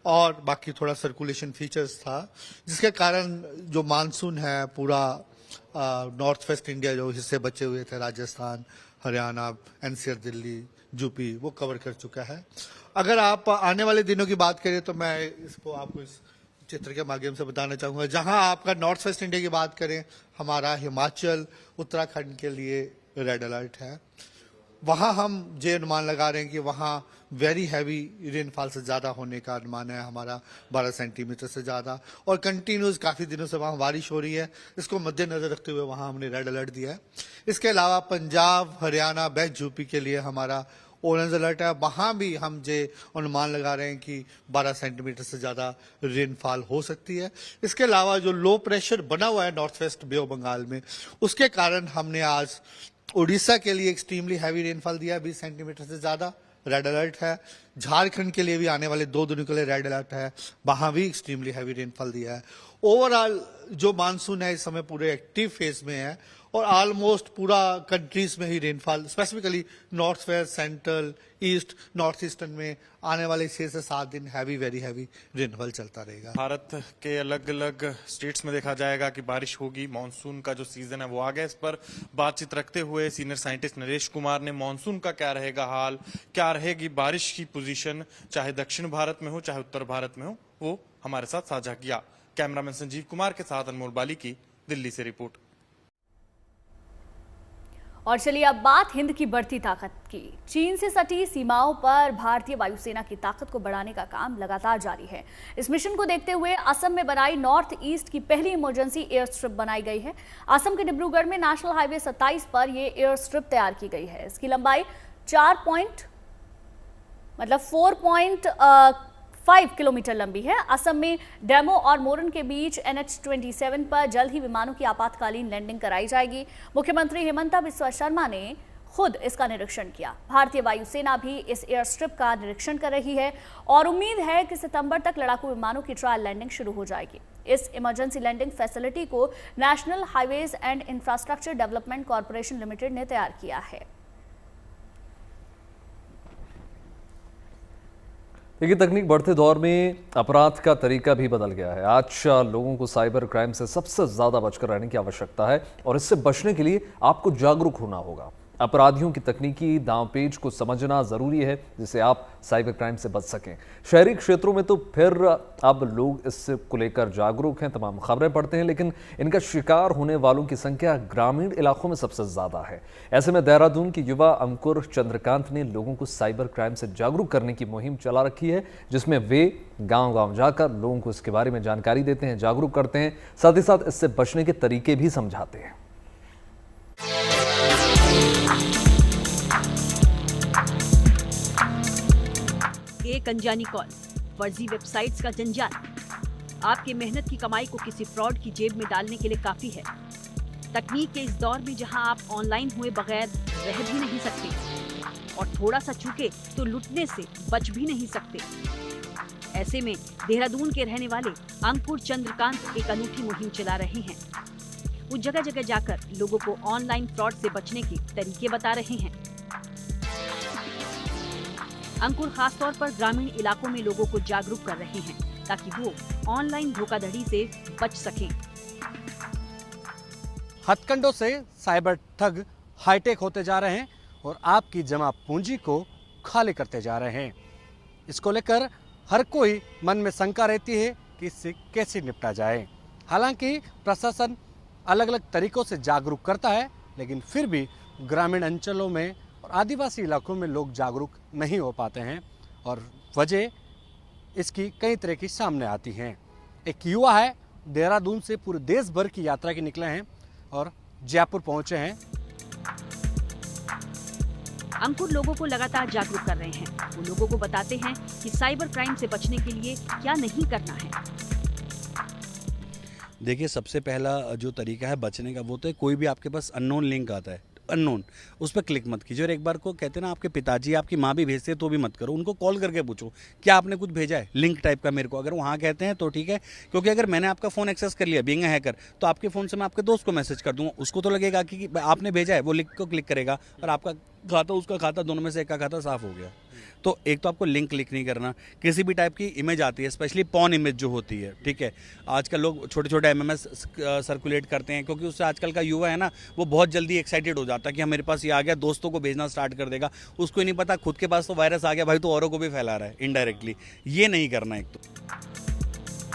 और बाकी थोड़ा सर्कुलेशन फीचर्स था, जिसके कारण जो मानसून है पूरा नॉर्थ वेस्ट इंडिया जो हिस्से बचे हुए थे, राजस्थान, हरियाणा, एनसीआर, दिल्ली, यूपी, वो कवर कर चुका है। अगर आप आने वाले दिनों की बात करें तो मैं इसको आपको इस चित्र के माध्यम से बताना चाहूंगा। जहां आपका नॉर्थ वेस्ट इंडिया की बात करें, हमारा हिमाचल, उत्तराखंड के लिए रेड अलर्ट है। वहां हम ये अनुमान लगा रहे हैं कि वहां वेरी हैवी रेनफॉल से ज्यादा होने का अनुमान है हमारा, 12 सेंटीमीटर से ज्यादा, और कंटिन्यूस काफी दिनों से वहां बारिश हो रही है। इसको मद्देनजर रखते हुए वहां हमने रेड अलर्ट दिया है। इसके अलावा पंजाब, हरियाणा, वेस्ट यूपी के लिए हमारा ऑरेंज अलर्ट है। वहां भी हम ये अनुमान लगा रहे हैं कि 12 सेंटीमीटर से ज्यादा रेनफॉल हो सकती है। इसके अलावा जो लो प्रेशर बना हुआ है north west bay of Bengal में, उसके कारण हमने आज उड़ीसा के लिए एक्सट्रीमली हैवी रेनफॉल दिया है, 20 सेंटीमीटर से ज्यादा, रेड अलर्ट है। झारखंड के लिए भी आने वाले 2 दिनों के लिए रेड अलर्ट है, वहां भी एक्सट्रीमली हैवी रेनफॉल दिया है। ओवरऑल जो मानसून है इस समय पूरे एक्टिव फेज में है और ऑलमोस्ट पूरा कंट्रीज में ही rainfall, specifically north west, central, east, north eastern में आने वाले 6 से 7 दिन हैवी, वेरी हैवी रेनफॉल चलता रहेगा। भारत के अलग अलग स्टेट्स में देखा जाएगा कि बारिश होगी। मानसून का जो सीजन है वो आ गया। इस पर बातचीत रखते हुए सीनियर साइंटिस्ट नरेश कुमार ने मानसून का क्या रहेगा हाल, क्या रहेगी बारिश की पोजीशन, चाहे दक्षिण भारत में हो चाहे उत्तर भारत में हो, वो हमारे साथ साझा किया। कैमरामैन संजीव कुमार के साथ अनमोल बाली की दिल्ली से रिपोर्ट। और चलिए अब बात हिंद की बढ़ती ताकत की। चीन से सटी सीमाओं पर भारतीय वायुसेना की ताकत को बढ़ाने का काम लगातार जारी है। इस मिशन को देखते हुए असम में बनाई नॉर्थ ईस्ट की पहली इमरजेंसी एयर स्ट्रिप बनाई गई है। असम के डिब्रूगढ़ में नेशनल हाईवे 27 पर यह एयर स्ट्रिप तैयार की गई है। इसकी लंबाई 4.5 किलोमीटर लंबी है। असम में डेमो और मोरन के बीच NH-27 पर जल्द ही विमानों की आपातकालीन लैंडिंग कराई जाएगी। मुख्यमंत्री हिमंता बिस्वा शर्मा ने खुद इसका निरीक्षण किया। भारतीय वायुसेना भी इस एयर स्ट्रिप का निरीक्षण कर रही है और उम्मीद है कि सितंबर तक लड़ाकू विमानों की ट्रायल लैंडिंग शुरू हो जाएगी। इस इमरजेंसी लैंडिंग फैसिलिटी को national highways and infrastructure development corporation limited ने तैयार किया है। देखिए, तकनीक बढ़ते दौर में अपराध का तरीका भी बदल गया है। आज लोगों को साइबर क्राइम से सबसे ज्यादा बचकर रहने की आवश्यकता है और इससे बचने के लिए आपको जागरूक होना होगा। अपराधियों की तकनीकी दांवपेच को समझना जरूरी है जिससे आप साइबर क्राइम से बच सकें। शहरी क्षेत्रों में तो फिर अब लोग इससे को लेकर जागरूक हैं, तमाम खबरें पढ़ते हैं, लेकिन इनका शिकार होने वालों की संख्या ग्रामीण इलाकों में सबसे ज्यादा है। ऐसे में देहरादून के युवा अंकुर चंद्रकांत ने लोगों को साइबर क्राइम से जागरूक करने की मुहिम चला रखी है, जिसमें वे गांव-गांव जाकर लोगों को इसके बारे में जानकारी देते हैं, जागरूक करते हैं, साथ ही साथ इससे बचने के तरीके भी समझाते हैं। एक अनजानी कॉल, फर्जी वेबसाइट्स का जंजाल आपके मेहनत की कमाई को किसी फ्रॉड की जेब में डालने के लिए काफी है। तकनीक के इस दौर में जहां आप ऑनलाइन हुए बगैर रह भी नहीं सकते और थोड़ा सा चूके तो लुटने से बच भी नहीं सकते। ऐसे में देहरादून के रहने वाले अंकुर चंद्रकांत एक अनूठी मुहिम चला रहे हैं। वो जगह जगह जाकर लोगों को ऑनलाइन फ्रॉड से बचने के तरीके बता रहे हैं। अंकुर खासतौर पर ग्रामीण इलाकों में लोगों को जागरूक कर रहे हैं ताकि वो ऑनलाइन धोखाधड़ी से बच सकें। हथकंडों से साइबर ठग हाईटेक होते जा रहे हैं और आपकी जमा पूंजी को खाली करते जा रहे हैं। इसको लेकर हर कोई मन में शंका रहती है कि इससे कैसे निपटा जाए। हालांकि प्रशासन अलग अलग तरीकों से जागरूक करता है, लेकिन फिर भी ग्रामीण अंचलों में और आदिवासी इलाकों में लोग जागरूक नहीं हो पाते हैं और वजह इसकी कई तरह की सामने आती हैं। एक युवा है, देहरादून से पूरे देश भर की यात्रा के निकले हैं और जयपुर पहुंचे हैं। अंकुर लोगों को लगातार जागरूक कर रहे हैं। वो लोगों को बताते हैं कि साइबर क्राइम से बचने के लिए क्या नहीं करना है। देखिए, सबसे पहला जो तरीका है बचने का वो तो है, कोई भी आपके पास अननोन लिंक आता है, अननोन, उस पर क्लिक मत कीजिए। और एक बार को कहते हैं ना, आपके पिताजी आपकी माँ भी भेजते हैं तो भी मत करो। उनको कॉल करके पूछो क्या आपने कुछ भेजा है लिंक टाइप का मेरे को। अगर वहाँ कहते हैं तो ठीक है, क्योंकि अगर मैंने आपका फ़ोन एक्सेस कर लिया बीइंग अ हैकर तो आपके फ़ोन से मैं आपके दोस्त को मैसेज कर दूँगा, उसको तो लगेगा कि आपने भेजा है, वो लिंक को क्लिक करेगा और आपका खाता उसका खाता दोनों में से एक का खाता साफ हो गया। तो एक तो आपको लिंक क्लिक नहीं करना। किसी भी टाइप की इमेज आती है, स्पेशली पॉर्न इमेज जो होती है, ठीक है, आजकल लोग छोटे छोटे एमएमएस सर्कुलेट करते हैं, क्योंकि उससे आजकल का युवा है ना, वो बहुत जल्दी एक्साइटेड हो जाता है कि मेरे पास ये आ गया, दोस्तों को भेजना स्टार्ट कर देगा। उसको ही नहीं पता खुद के पास तो वायरस आ गया भाई, तो औरों को भी फैला रहा है इनडायरेक्टली। ये नहीं करना। एक तो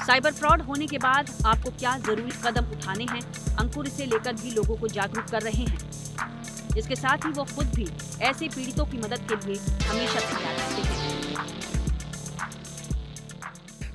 साइबर फ्रॉड होने के बाद आपको क्या जरूरी कदम उठाने हैं, अंकुर इसे लेकर भी लोगों को जागरूक कर रहे हैं। इसके साथ ही वो खुद भी ऐसे पीड़ितों की मदद के लिए हमेशा तैयार रहते हैं।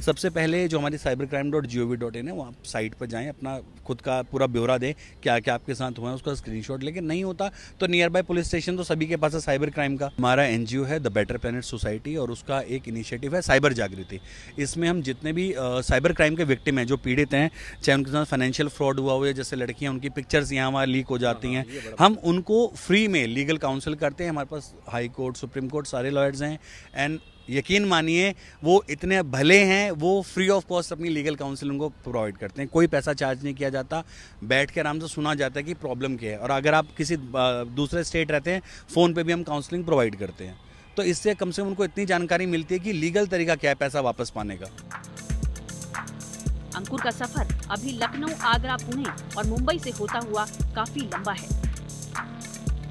सबसे पहले जो हमारी cybercrime.gov.in है, वहाँ साइट पर जाएं, अपना खुद का पूरा ब्यौरा दें, क्या क्या आपके साथ हुआ है उसका स्क्रीनशॉट। लेकिन नहीं होता तो नियर बाय पुलिस स्टेशन तो सभी के पास है साइबर क्राइम का। हमारा एनजीओ है द बेटर प्लेनेट सोसाइटी और उसका एक इनिशिएटिव है साइबर जागृति। इसमें हम जितने भी साइबर क्राइम के विक्टिम हैं, जो पीड़ित हैं, चाहे उनके साथ फाइनेंशियल फ्रॉड हुआ हो या जैसे लड़कियाँ उनकी पिक्चर्स यहाँ वहाँ लीक हो जाती हैं, हम उनको फ्री में लीगल काउंसिल करते हैं। हमारे पास हाई कोर्ट, सुप्रीम कोर्ट सारे लॉयर्स हैं एंड यकीन मानिए वो इतने भले हैं, वो फ्री ऑफ कॉस्ट अपनी लीगल काउंसिल उनको प्रोवाइड करते हैं। कोई पैसा चार्ज नहीं किया जाता, बैठ के आराम से सुना जाता है कि प्रॉब्लम क्या है। और अगर आप किसी दूसरे स्टेट रहते हैं, फ़ोन पे भी हम काउंसलिंग प्रोवाइड करते हैं। तो इससे कम से कम उनको इतनी जानकारी मिलती है कि लीगल तरीका क्या है पैसा वापस पाने का। अंकुर का सफर अभी लखनऊ, आगरा, पुणे और मुंबई से होता हुआ काफी लंबा है।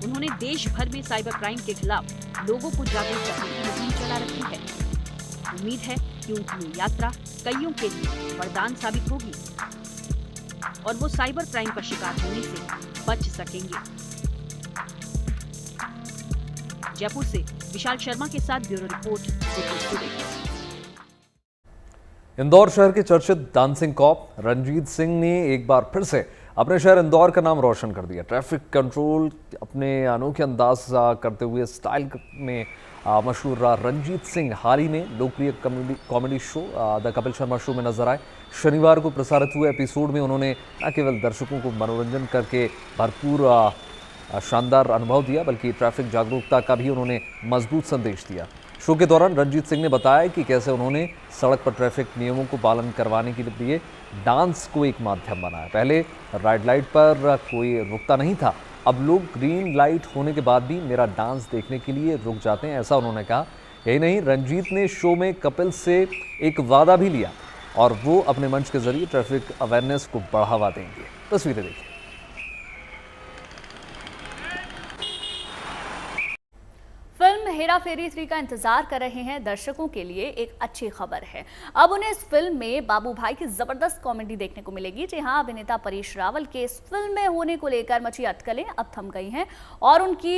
उन्होंने देश भर में साइबर क्राइम के खिलाफ लोगों को जागरूक करने की मुहिम चला रखी है। उम्मीद है कि उनकी ये यात्रा कईयों के लिए वरदान साबित होगी और वो साइबर क्राइम का शिकार होने से बच सकेंगे। जयपुर से विशाल शर्मा के साथ ब्यूरो रिपोर्ट। इंदौर शहर के चर्चित डांसिंग कॉप रंजीत सिंह ने एक बार फिर से अपने शहर इंदौर का नाम रोशन कर दिया। ट्रैफिक कंट्रोल अपने अनोखे अंदाज करते हुए स्टाइल में मशहूर रंजीत सिंह हाल ही में लोकप्रिय comedy show the Kapil Sharma show में नजर आए। शनिवार को प्रसारित हुए एपिसोड में उन्होंने न केवल दर्शकों को मनोरंजन करके भरपूर शानदार अनुभव दिया, बल्कि ट्रैफिक जागरूकता का भी उन्होंने मजबूत संदेश दिया। शो के दौरान रंजीत सिंह ने बताया कि कैसे उन्होंने सड़क पर ट्रैफिक नियमों को पालन करवाने के लिए डांस को एक माध्यम बनाया। पहले रेड लाइट पर कोई रुकता नहीं था, अब लोग ग्रीन लाइट होने के बाद भी मेरा डांस देखने के लिए रुक जाते हैं, ऐसा उन्होंने कहा। यही नहीं, रंजीत ने शो में कपिल से एक वादा भी लिया और वो अपने मंच के जरिए ट्रैफिक अवेयरनेस को बढ़ावा देंगे। तस्वीरें देखिए। फिल्म हेरा फेरी 3 का इंतजार कर रहे हैं दर्शकों के लिए एक अच्छी खबर है। अब उन्हें इस फिल्म में बाबू भाई की जबरदस्त कॉमेडी देखने को मिलेगी। जी हां, अभिनेता परेश रावल के इस फिल्म में होने को लेकर मची अटकलें अब थम गई हैं और उनकी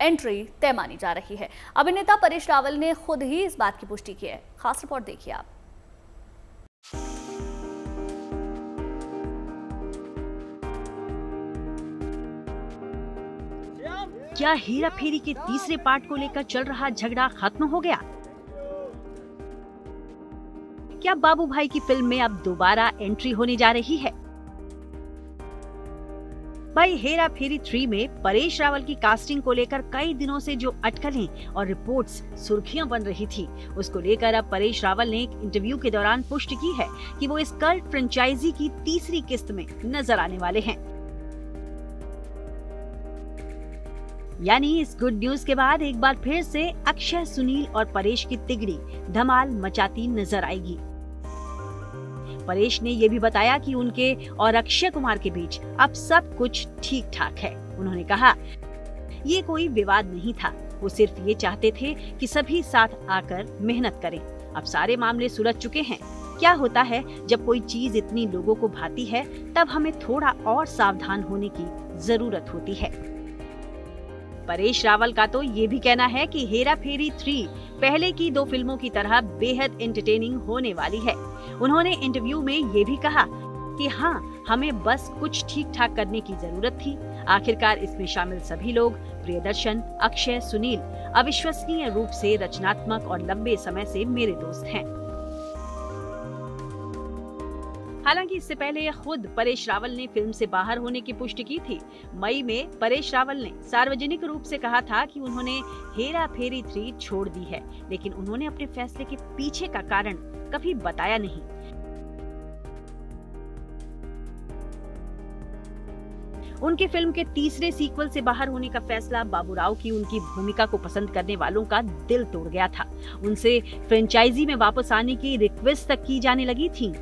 एंट्री तय मानी जा रही है। अभिनेता परेश रावल ने खुद ही इस बात की पुष्टि की है। खास रिपोर्ट देखिए आप। क्या हेरा फेरी के तीसरे पार्ट को लेकर चल रहा झगड़ा खत्म हो गया? क्या बाबू भाई की फिल्म में अब दोबारा एंट्री होने जा रही है? भाई हेरा फेरी 3 में परेश रावल की कास्टिंग को लेकर कई दिनों से जो अटकलें और रिपोर्ट्स सुर्खियां बन रही थी, उसको लेकर अब परेश रावल ने एक इंटरव्यू के दौरान पुष्टि की है कि वो इस कल्ट फ्रेंचाइजी की तीसरी किस्त में नजर आने वाले हैं। यानी इस गुड न्यूज के बाद एक बार फिर से अक्षय, सुनील और परेश की तिगड़ी धमाल मचाती नजर आएगी। परेश ने ये भी बताया कि उनके और अक्षय कुमार के बीच अब सब कुछ ठीक ठाक है। उन्होंने कहा, ये कोई विवाद नहीं था, वो सिर्फ ये चाहते थे कि सभी साथ आकर मेहनत करें। अब सारे मामले सुलझ चुके हैं। क्या होता है जब कोई चीज इतनी लोगों को भाती है, तब हमें थोड़ा और सावधान होने की जरूरत होती है। परेश रावल का तो ये भी कहना है कि हेरा फेरी 3 पहले की 2 फिल्मों की तरह बेहद एंटरटेनिंग होने वाली है। उन्होंने इंटरव्यू में ये भी कहा कि हाँ, हमें बस कुछ ठीक ठाक करने की जरूरत थी। आखिरकार इसमें शामिल सभी लोग, प्रियदर्शन, अक्षय, सुनील, अविश्वसनीय रूप से रचनात्मक और लंबे समय से मेरे दोस्त हैं। हालांकि इससे पहले खुद परेश रावल ने फिल्म से बाहर होने की पुष्टि की थी। मई में परेश रावल ने सार्वजनिक रूप से कहा था कि उन्होंने हेरा फेरी 3 छोड़ दी है, लेकिन उन्होंने अपने फैसले के पीछे का कारण कभी बताया नहीं। उनके फिल्म के तीसरे सीक्वल से बाहर होने का फैसला बाबूराव की उनकी भूमिका को पसंद करने वालों का दिल तोड़ गया था। उनसे फ्रेंचाइजी में वापस आने की रिक्वेस्ट तक की जाने लगी थी।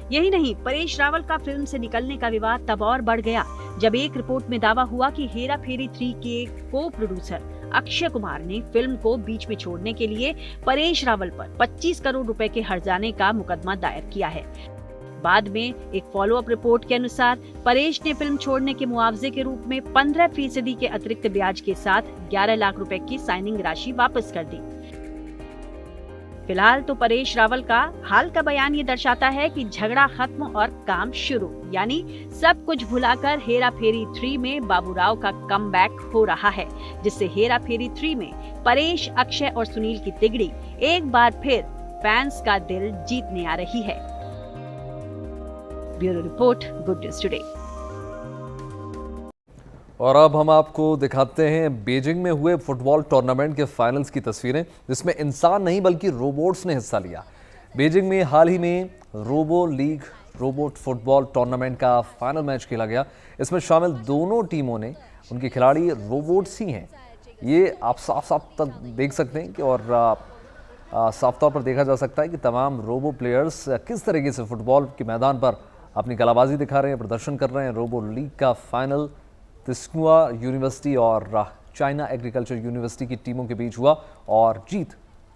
यही नहीं, परेश रावल का फिल्म से निकलने का विवाद तब और बढ़ गया जब एक रिपोर्ट में दावा हुआ कि हेरा फेरी 3 के को प्रोड्यूसर अक्षय कुमार ने फिल्म को बीच में छोड़ने के लिए परेश रावल पर 25 करोड़ रुपए के हर्जाने का मुकदमा दायर किया है। बाद में एक फॉलोअप रिपोर्ट के अनुसार परेश ने फिल्म छोड़ने के मुआवजे के रूप में 15% के अतिरिक्त ब्याज के साथ 11 लाख रुपए की साइनिंग राशि वापस कर दी। फिलहाल तो परेश रावल का हाल का बयान ये दर्शाता है कि झगड़ा खत्म और काम शुरू, यानी सब कुछ भुलाकर हेरा फेरी 3 में बाबूराव का कमबैक हो रहा है, जिससे हेरा फेरी 3 में परेश, अक्षय और सुनील की तिगड़ी एक बार फिर फैंस का दिल जीतने आ रही है। Bureau report, good news today. और अब हम आपको दिखाते हैं बीजिंग में हुए फुटबॉल टूर्नामेंट के फाइनल्स की तस्वीरें, जिसमें इंसान नहीं बल्कि रोबोट्स ने हिस्सा लिया। बीजिंग में हाल ही में robo league robot football tournament का फाइनल मैच खेला गया। इसमें शामिल दोनों टीमों ने उनके खिलाड़ी रोबोट्स ही हैं। ये आप साफ साफ तक देख सकते हैं कि और साफ तौर पर देखा जा सकता है कि तमाम रोबो प्लेयर्स किस तरीके से फुटबॉल के मैदान पर अपनी कलाबाजी दिखा रहे हैं, प्रदर्शन कर रहे हैं। रोबो लीग का फाइनल त्सिंगहुआ यूनिवर्सिटी और चाइना एग्रीकल्चर यूनिवर्सिटी की टीमों के बीच हुआ और जीत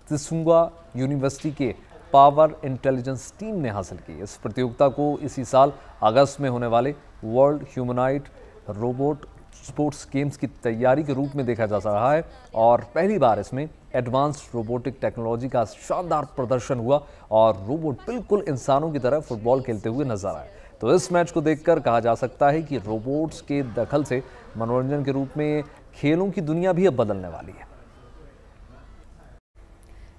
त्सिंगहुआ यूनिवर्सिटी के पावर इंटेलिजेंस टीम ने हासिल की। इस प्रतियोगिता को इसी साल अगस्त में होने वाले world humanoid robot sports games की तैयारी के रूप में देखा जा रहा है और पहली बार इसमें एडवांस्ड रोबोटिक टेक्नोलॉजी का शानदार प्रदर्शन हुआ और रोबोट बिल्कुल इंसानों की तरह फुटबॉल खेलते हुए नजर आए। तो इस मैच को देखकर कहा जा सकता है कि रोबोट्स के दखल से मनोरंजन के रूप में खेलों की दुनिया भी अब बदलने वाली है।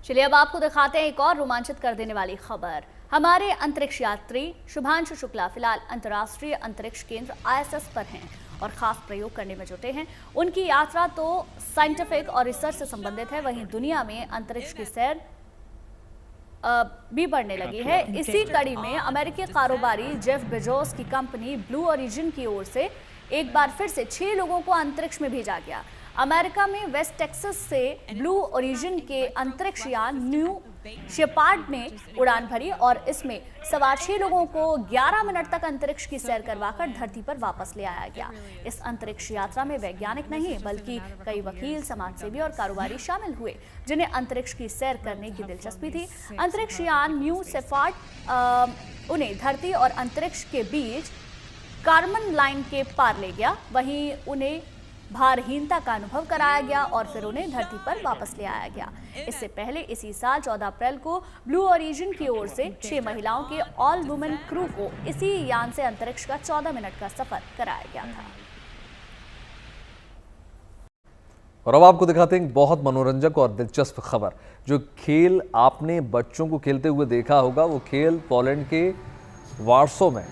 चलिए अब आपको दिखाते हैं एक और रोमांचित कर देने वाली खबर। हमारे अंतरिक्ष यात्री शुभांशु शुक्ला फिलहाल अंतर्राष्ट्रीय अंतरिक्ष केंद्र ISS पर हैं और खास प्रयोग करने में जुटे हैं। उनकी यात्रा तो साइंटिफिक और रिसर्च से संबंधित है, वहीं दुनिया में अंतरिक्ष की सैर भी बढ़ने लगी है। इसी कड़ी में अमेरिकी कारोबारी जेफ बेजोस की कंपनी ब्लू ओरिजिन की ओर से एक बार फिर से 6 लोगों को अंतरिक्ष में भेजा गया। अमेरिका में वेस्ट टेक्सास से ब्लू ओरिजिन के अंतरिक्ष यान न्यू शेपार्ड ने उड़ान भरी और इसमें सवार 6 लोगों को 11 मिनट तक अंतरिक्ष की सैर करवाकर धरती पर वापस ले आया गया। इस अंतरिक्ष यात्रा में वैज्ञानिक नहीं बल्कि कई वकील, समाजसेवी और कारोबारी शामिल हुए, जिन्हें अंतरिक्ष की सैर करने की दिलचस्पी थी। अंतरिक्ष यान न्यू शेपार्ड उन्हें धरती और अंतरिक्ष के बीच कार्बन लाइन के पार ले गया। वहीं उन्हें भारहीनता का अनुभव कराया गया और फिर उन्हें धरती पर वापस ले आया गया। इससे पहले इसी साल 14 अप्रैल को ब्लू ओरिजिन की ओर से 6 महिलाओं के ऑल वुमेन क्रू को इसी यान से अंतरिक्ष का 14 मिनट का सफर कराया गया था। और अब आपको दिखाते हैं एक बहुत मनोरंजक और दिलचस्प खबर। जो खेल आपने बच्चों को खेलते हुए देखा होगा, वो खेल पोलैंड के वार्सो में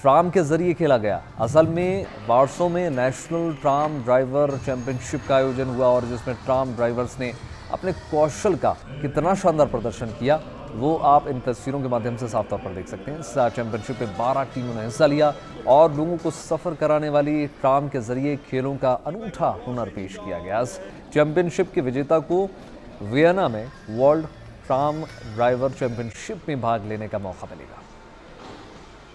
ट्राम के जरिए खेला गया। असल में वार्सो में नेशनल ट्राम ड्राइवर चैंपियनशिप का आयोजन हुआ और जिसमें ट्राम ड्राइवर्स ने अपने कौशल का कितना शानदार प्रदर्शन किया, वो आप इन तस्वीरों के माध्यम से साफ तौर पर देख सकते हैं। इस चैंपियनशिप में 12 टीमों ने हिस्सा लिया और लोगों को सफ़र कराने वाली ट्राम के जरिए खेलों का अनूठा हुनर पेश किया गया। इस चैंपियनशिप के विजेता को वियना में वर्ल्ड ट्राम ड्राइवर चैंपियनशिप में भाग लेने का मौका मिलेगा।